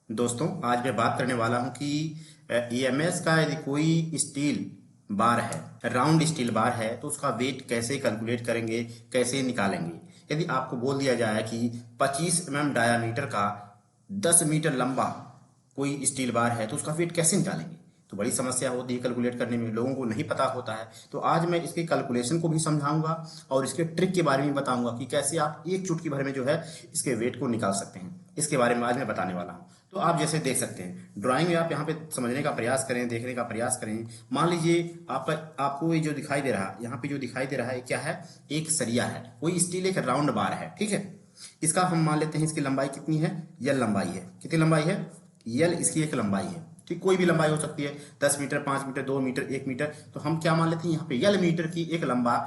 दोस्तों, आज मैं बात करने वाला हूं कि ईएमएस का यदि कोई स्टील बार है, राउंड स्टील बार है, तो उसका वेट कैसे कैलकुलेट करेंगे, कैसे निकालेंगे। यदि आपको बोल दिया जाए कि 25 mm डायामीटर का 10 मीटर लंबा कोई स्टील बार है, तो उसका वेट कैसे निकालेंगे। तो बड़ी समस्या होती है कैलकुलेट करने में, लोगों को नहीं पता होता है। तो आज मैं इसके कैलकुलेशन को भी समझाऊंगा और इसके ट्रिक के बारे में बताऊंगा कि कैसे आप एक चुटकी भर में जो है इसके वेट को निकाल सकते हैं। इसके बारे में आज मैं बताने वाला हूं। तो आप जैसे देख सकते हैं ड्राइंग में, आप यहाँ पे समझने का प्रयास करें, देखने का प्रयास करें। मान लीजिए आपको ये जो दिखाई दे रहा है, यहाँ पे जो दिखाई दे रहा है क्या है, एक सरिया है, कोई स्टील एक राउंड बार है, ठीक है। इसका हम मान लेते हैं इसकी लंबाई कितनी है, यल लंबाई है। कितनी लंबाई है, यल इसकी एक लंबाई है, ठीक। कोई भी लंबाई हो सकती है, 10 मीटर, 5 मीटर, 2 मीटर, 1 मीटर। तो हम क्या मान लेते हैं, यहाँ पे यल मीटर की एक लंबा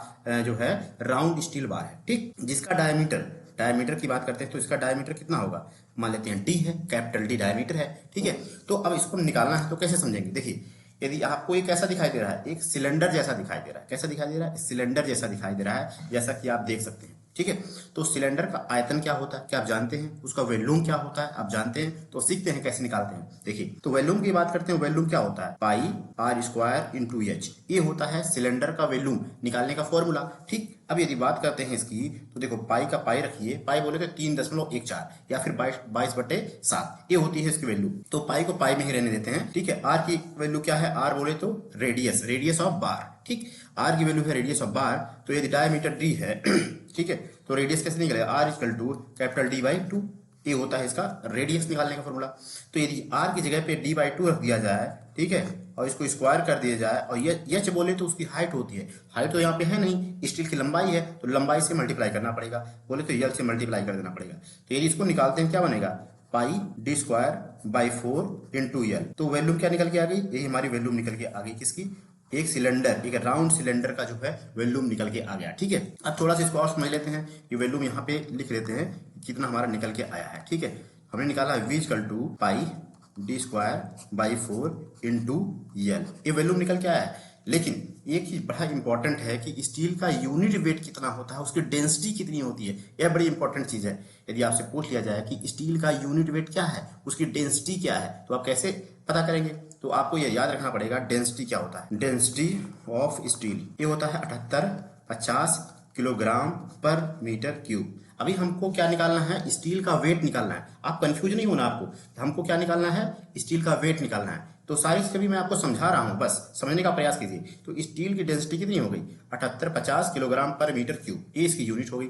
जो है राउंड स्टील बार है, ठीक। जिसका डायमीटर, डायमीटर की बात करते हैं तो इसका डायमीटर कितना होगा, मान लेते हैं डी है, कैपिटल डी डायमीटर है, ठीक है। तो अब इसको निकालना है तो कैसे समझेंगे, देखिए। यदि आपको एक ऐसा दिखाई दे रहा है, एक सिलेंडर जैसा दिखाई दे रहा है, कैसा दिखाई दे रहा है, सिलेंडर जैसा दिखाई दे रहा है, जैसा कि आप देख सकते हैं, ठीक है। तो सिलेंडर का आयतन क्या होता है, क्या आप जानते हैं, उसका वॉल्यूम क्या होता है आप जानते हैं। तो सीखते हैं कैसे निकालते हैं। देखिए, तो वॉल्यूम की बात करते हैं। वॉल्यूम क्या होता है, पाई आर स्क्वायर इंटू एच, ये होता है सिलेंडर का वॉल्यूम निकालने का फॉर्मूला, ठीक। अब यदि बात करते हैं इसकी, तो देखो पाई का पाई रखिए, पाई बोले तो 3.14 या फिर 22/7, ये होती है इसकी वैल्यू। तो पाई को पाई में ही रहने देते हैं, ठीक है। आर की वैल्यू क्या है, आर बोले तो रेडियस, रेडियस ऑफ बार, ठीक। आर की वैल्यू है रेडियस ऑफ बार। तो यदि डायमीटर डी है ठीक है, तो रेडियस कैसे निकलेगा, R equal to capital D by 2, ये होता है इसका रेडियस निकालने का फॉर्मूला। तो यदि आर की जगह पे डी बाई 2 रख दिया जाए, ठीक है, और इसको स्क्वायर कर दिया जाए, और ये एच बोले तो उसकी हाइट होती है, हाइट तो यहाँ पे है नहीं, स्टील की लंबाई है, तो लंबाई से मल्टीप्लाई करना पड़ेगा, बोले तो यल से मल्टीप्लाई कर देना पड़ेगा। तो यदि इसको निकालते हैं क्या बनेगा, pi D square by 4 into L. तो वैल्यूम क्या निकल के आ गई, यही हमारी वैल्यूम निकल के आ गई किसकी, एक सिलेंडर, एक राउंड सिलेंडर का जो है वॉल्यूम निकल के आ गया, ठीक है। अब थोड़ा सा इसको और समझ लेते हैं कि वॉल्यूम यहाँ पे लिख लेते हैं कितना हमारा निकल के आया है, ठीक है। हमने निकाला v equal to pi D square by 4 into L, ये वॉल्यूम निकल के आया है। लेकिन एक चीज बड़ा इंपॉर्टेंट है कि स्टील का यूनिट वेट कितना होता है, उसकी डेंसिटी कितनी होती है, यह बड़ी इंपॉर्टेंट चीज है। यदि आपसे पूछ लिया जाए कि स्टील का यूनिट वेट क्या है, उसकी डेंसिटी क्या है, तो आप कैसे पता करेंगे। तो आपको यह याद रखना पड़ेगा डेंसिटी क्या होता है। डेंसिटी ऑफ स्टील ये होता है 7850 किलोग्राम पर मीटर क्यूब। अभी हमको क्या निकालना है, स्टील का वेट निकालना है। आप कंफ्यूज नहीं होना, आपको हमको क्या निकालना है, स्टील का वेट निकालना है। तो सारी चीजें भी मैं आपको समझा रहा हूं, बस समझने का प्रयास कीजिए। तो स्टील की डेंसिटी कितनी हो गई, 7850 किलोग्राम पर मीटर क्यूब, ये इसकी यूनिट हो गई।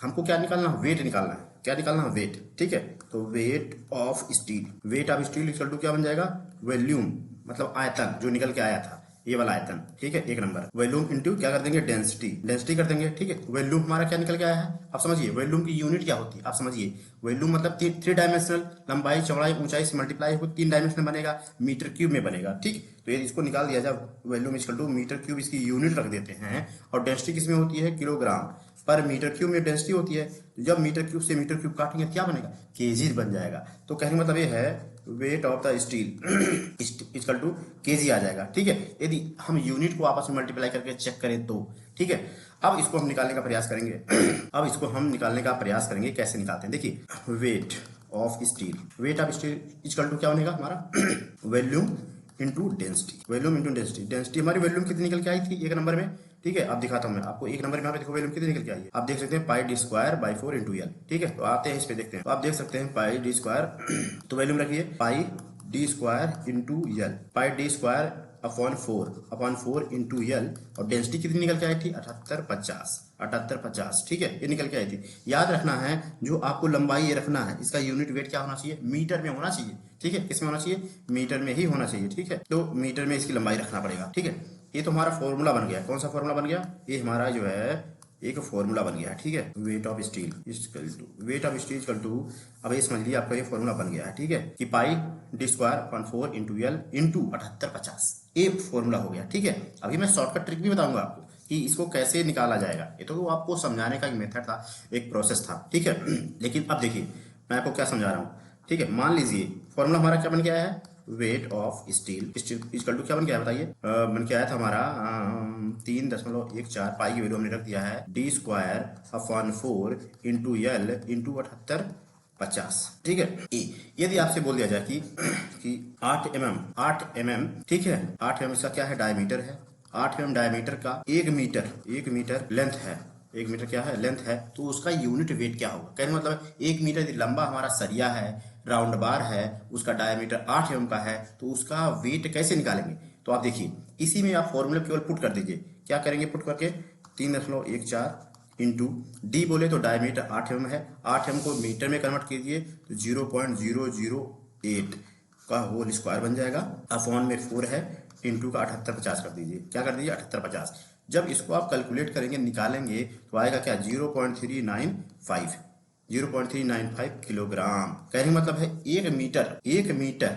हमको क्या निकालना है, वेट निकालना है। क्या निकालना है, वेट, ठीक है। तो weight of steel, weight of steel equal to क्या बन जाएगा, वॉल्यूम मतलब आयतन जो निकल के आया था, ये वाला आयतन, ठीक है, एक नंबर। वॉल्यूम इंटू क्या कर देंगे, डेंसिटी, डेंसिटी कर देंगे, ठीक है। वॉल्यूम हमारा क्या निकल के आया है, आप समझिए। वॉल्यूम की यूनिट क्या होती है, आप समझिए। वॉल्यूम मतलब थ्री डायमेंशनल, लंबाई चौड़ाई ऊंचाई से मल्टीप्लाई हो 3 डायमेंशनल बनेगा, मीटर क्यूब में बनेगा, ठीक। तो यदि इसको निकाल दिया जाए, volume equal to metre cube इसकी यूनिट रख देते हैं, और डेंसिटी किसमें होती है, किलोग्राम पर मीटर क्यूब में डेंसिटी होती है। तो जब मीटर क्यूब से मीटर क्यूब काटेंगे क्या बनेगा, केजीज बन जाएगा। तो कहने का मतलब ये है weight of the steel equal to KG आ जाएगा, ठीक है। यदि हम यूनिट को आपस में मल्टीप्लाई करके चेक करें तो, ठीक है। अब इसको हम निकालने का प्रयास करेंगे अब इसको हम निकालने का प्रयास करेंगे, कैसे निकालते हैं, देखिए। Weight of steel, weight of steel equal to क्या बनेगा हमारा volume into density, volume into density. Density हमारी वॉल्यूम कितनी निकल के आई थी एक नंबर में, ठीक है। अब दिखाता हूं मैं आपको एक नंबर में, यहाँ पे देखो वॉल्यूम कितनी निकल के आई है, आप देख सकते हैं pi D square by 4 into L, ठीक है। तो आते हैं इस पे देखते हैं, तो आप देख सकते हैं पाई डी स्क्वायर तो वॉल्यूम रखिए pi D square into L, pi D square upon four into L, और डेंसिटी कितनी निकल के आई थी, 7850, ठीक है, ये निकल के आई थी। याद रखना है, जो आपको लंबाई ये रखना है, इसका यूनिट वेट क्या होना चाहिए, मीटर में होना चाहिए, ठीक है। किसमें होना चाहिए, मीटर में ही होना चाहिए, ठीक है। तो मीटर में इसकी लंबाई रखना पड़ेगा, ठीक है। ये तो हमारा फॉर्मूला बन गया। कौन सा फॉर्मूला बन गया, ये हमारा जो है एक फॉर्मूला बन गया है, ठीक है। Weight of steel equal to, weight of steel equal to, अब ये समझ लीजिए आपका ये फॉर्मूला बन गया है, ठीक है, कि pi D square upon 4 into L into 7850, ये फॉर्मूला हो गया, ठीक है। अभी मैं शॉर्टकट ट्रिक भी बताऊंगा आपको कि इसको कैसे निकाला जाएगा। ये तो आपको समझाने का एक मेथड था, एक प्रोसेस था, ठीक है। लेकिन अब देखिए मैं आपको क्या समझा रहा हूँ, ठीक है। मान लीजिए फॉर्मूला हमारा क्या बन गया है, weight of steel, steel equal to क्या बन गया है बताइए, बन के आया था हमारा 3.14, पाई की वैल्यू हमने रख दिया है D square upon 4 into L into 50। ठीक है। यदि आपसे बोल दिया जाए कि 8 mm, ठीक है, 8 mm इसका क्या है, डायमीटर है। 8 mm डायमीटर का 1 मीटर लेंथ है, 1 मीटर क्या है, लेंथ है, तो उसका यूनिट वेट क्या होगा। कहने मतलब 1 मीटर यदि लंबा हमारा सरिया है, राउंड बार है, उसका डायमीटर 8 mm का है, तो उसका वेट कैसे निकालेंगे। तो आप देखिए, इसी में आप फॉर्मूला केवल पुट कर दीजिए। क्या करेंगे पुट करके, 3.14 इंटू डी बोले तो डायमीटर 8 mm है, 8 mm को मीटर में कन्वर्ट कीजिए तो 0.008 का होल स्क्वायर बन जाएगा। अपॉन में 4 है, इंटू का 7850 कर दीजिए। क्या कर दीजिए, 7850। जब इसको आप कैलकुलेट करेंगे, निकालेंगे, तो आएगा क्या, 0.395 किलोग्राम। कहने मतलब है 1 मीटर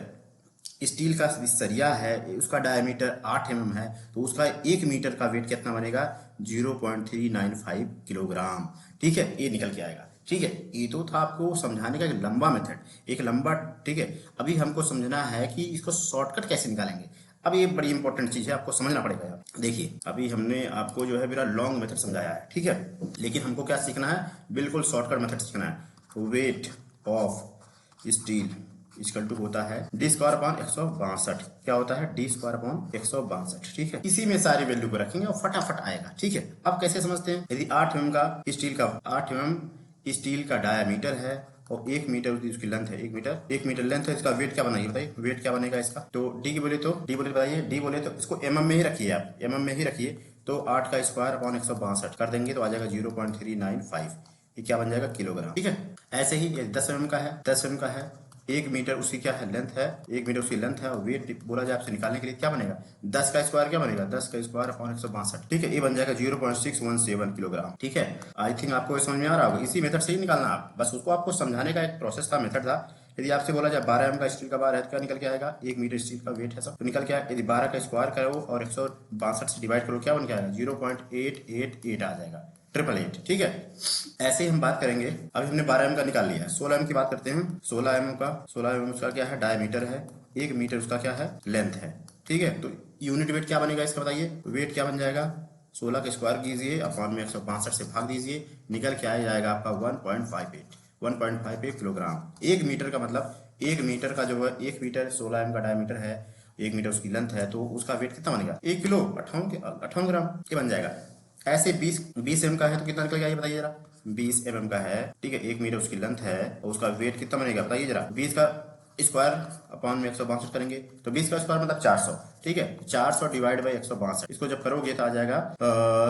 स्टील का सरिया है, उसका डायमीटर 8 mm है, तो उसका 1 मीटर का वेट कितना बनेगा, 0.395 किलोग्राम। ठीक है, ये निकल के आएगा। ठीक है, ये तो था आपको समझाने का एक लंबा मेथड, एक लंबा। ठीक है, अभी हमको समझना है कि इसको शॉर्टकट कैसे निकालेंगे। अब ये बड़ी इंपॉर्टेंट चीज है, आपको समझना पड़ेगा यार। देखिए, अभी हमने आपको जो है मेरा लॉन्ग मेथड समझाया है, ठीक है, लेकिन हमको क्या सीखना है, बिल्कुल शॉर्टकट मेथड सीखना है। Weight of steel equal to होता है डी स्क्वायर अपॉन 162। क्या होता है, डी स्क्वायर अपॉन 162। ठीक है, इसी में सारी वैल्यू को रखेंगे और फटाफट आएगा। ठीक है, अब कैसे समझते हैं, यदि 8 mm का आठ एम स्टील का डायमीटर है और 1 मीटर उसकी लेंथ है, 1 मीटर लेंथ है, इसका वेट क्या बनाइए, बताइए वेट क्या बनेगा इसका। तो डी की बोले तो बताइए, डी बोले तो इसको mm में ही रखिए, आप mm में ही रखिए। तो 8 का स्क्वायर अपॉन 162 कर देंगे तो आ जाएगा 0.395। ये क्या बन जाएगा, किलोग्राम। ठीक है, ऐसे ही 10 mm का है, 10 mm का है, 1 मीटर उसकी क्या है, लेंथ है, 1 मीटर उसकी लेंथ है, और वेट बोला जाए आपसे निकालने के लिए क्या बनेगा, 10 का स्क्वायर क्या बनेगा, 10 का स्क्वायर अपॉन 162। ठीक है, ये बन जाएगा 0.617 किलोग्राम। ठीक है, आई थिंक आपको समझ में आ रहा होगा। इसी मेथड से ही निकालना, आप बस उसको आपको समझाने का एक प्रोसेस था, मेथड था। यदि आपसे बोला जाए 12 mm का स्टील का बार है तो क्या निकल के आएगा, 1 मीटर स्टील का वेट है सब, तो निकल के आएगा। यदि 12 का स्क्वायर करो और 162 से डिवाइड करो, क्या बन के आएगा, 0.888 आ जाएगा, 888। ठीक है, ऐसे ही हम बात करेंगे। अभी हमने 12 mm का निकाल लिया है, 16 mm की बात करते हैं। 16 mm का क्या है, डायमीटर है, 1 मीटर उसका क्या है, लेंथ है। ठीक है, तो यूनिट वेट क्या बनेगा इसका, बताइए वेट क्या बन जाएगा, 16 का स्क्वायर कीजिए, अपॉन में 162 से भाग दीजिए, निकल के आ जाएगा आपका 1.58 किलोग्राम। 1 मीटर का मतलब, 1 मीटर का जो है, 1 मीटर 16 mm का डायमीटर है, 1 मीटर उसकी लेंथ है, तो उसका वेट कितना बनेगा, 1 किलो 58 ग्राम ये बन जाएगा। ऐसे 20 mm का है तो कितना निकल गया ये बताइए जरा, 20 mm का है, ठीक है, 1 मीटर उसकी लेंथ है, और उसका वेट कितना बनेगा बताइए जरा। 20 का स्क्वायर अपॉन में 162 करेंगे तो 20 का स्क्वायर मतलब 400। ठीक है, 400 डिवाइड बाई 162, इसको जब करोगे तो आ जाएगा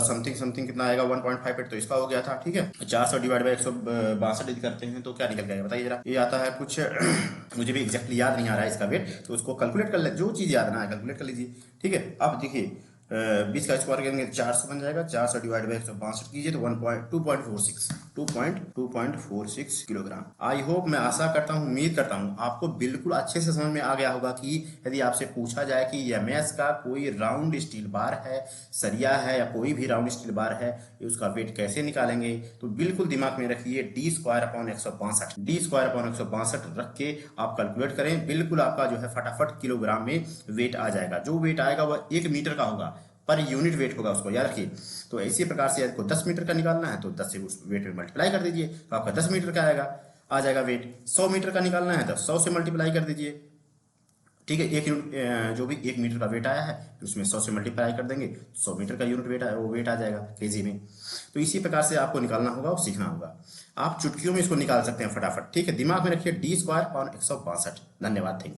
समथिंग कितना आएगा, 1.58। तो इसका हो गया था। ठीक है, 400 डिवाइड बाई 162 यदि करते हैं तो क्या निकल जाएगा बताइए जरा। ये आता है कुछ मुझे भी एग्जैक्टली याद नहीं आ रहा है इसका वेट, तो उसको कैलकुलेट कर ले, जो चीज याद ना है कैलकुलेट कर लीजिए। ठीक है, अब देखिए 20 का स्क्वायर करेंगे 400 बन जाएगा, 400 डिवाइड बाई 162 कीजिए तो 2.46 किलोग्राम। आई होप, मैं आशा करता हूँ, उम्मीद करता हूँ आपको बिल्कुल अच्छे से समझ में आ गया होगा कि यदि आपसे पूछा जाए कि एमएस का कोई राउंड स्टील बार है, सरिया है, या कोई भी राउंड स्टील बार है, उसका वेट कैसे निकालेंगे, तो बिल्कुल दिमाग में रखिए D square upon 162, D square upon 162 रख के आप कैलकुलेट करें, बिल्कुल आपका जो है फटाफट किलोग्राम में वेट आ जाएगा। जो वेट आएगा वह 1 मीटर का होगा, पर यूनिट वेट होगा, उसको याद रखिए। तो इसी प्रकार से आपको 10 मीटर का निकालना है तो 10 से उस वेट में मल्टीप्लाई कर दीजिए तो आपका 10 मीटर का आ जाएगा वेट। 100 मीटर का निकालना है तो 100 से मल्टीप्लाई कर दीजिए। ठीक है, एक यूनिट जो भी 1 मीटर का वेट आया है उसमें 100 से मल्टीप्लाई कर देंगे, 100 मीटर का यूनिट वेट आया, वो वेट आ जाएगा केजी में। तो इसी प्रकार से आपको निकालना होगा और सीखना होगा। आप चुटकियों में इसको निकाल सकते हैं फटाफट। ठीक है, दिमाग में रखिए डी स्क्वायर और 162। धन्यवाद, थैंक यू।